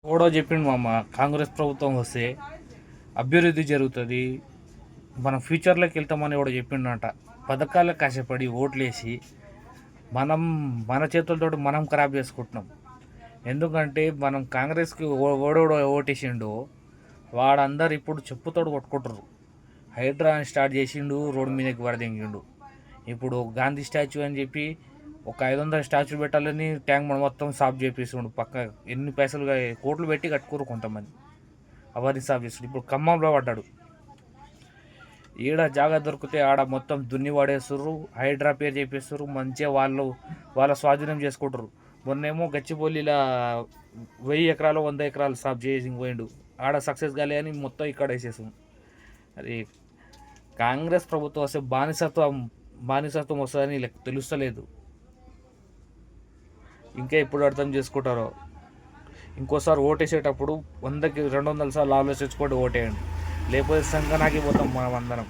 ఎవడో చెప్పిండు మామ, కాంగ్రెస్ ప్రభుత్వం వస్తే అభివృద్ధి జరుగుతుంది, మనం ఫ్యూచర్లోకి వెళ్తామని ఎవడో చెప్పిండంట. పథకాలకు కష్టపడి ఓట్లేసి మనం మన చేతులతో మనం ఖరాబ్ చేసుకుంటున్నాం. ఎందుకంటే మనం కాంగ్రెస్కి ఓడోడో ఓటేసిండు, వాడందరు ఇప్పుడు చెప్పుతోడు కొట్టుకుంటారు. హైడ్రా అని స్టార్ట్ చేసిండు, రోడ్డు మీదకి వరదింగిండు. ఇప్పుడు గాంధీ స్టాచ్యూ అని చెప్పి ఒక 500 స్టాచ్యూ పెట్టాలని ట్యాంక్ బండ్ మొత్తం సాఫ్ చేపిస్తుండు. పక్క ఎన్ని పైసలు కోట్లు పెట్టి కట్టుకోరు కొంతమంది, అవన్నీ సాఫ్ చేస్తుండు. ఇప్పుడు ఖమ్మంలో పడ్డాడు, ఈడ జాగా దొరికితే ఆడ మొత్తం దున్ని పడేస్తుర్రు, హైడ్రా పేరు చేపిస్తుర్రు, మంచిగా వాళ్ళ స్వాధీనం చేసుకుంటారు. మొన్నేమో గచ్చిబౌలిలో 1000 ఎకరాలు 100 ఎకరాలు సాఫ్ చేసి పోయిండు, ఆడ సక్సెస్ కాలే అని మొత్తం ఇక్కడ వేసేసాం. అది కాంగ్రెస్ ప్రభుత్వం వస్తే బానిసత్వం వస్తుందని వీళ్ళకి తెలుస్తలేదు. ఇంకా ఎప్పుడు అర్థం చేసుకుంటారో. ఇంకోసారి ఓటేసేటప్పుడు 100కి 200 సార్లు ఆలోచించుకోండి ఓటేయండి, లేకపోతే సంఘనాకి పోతాం మనం అందరం.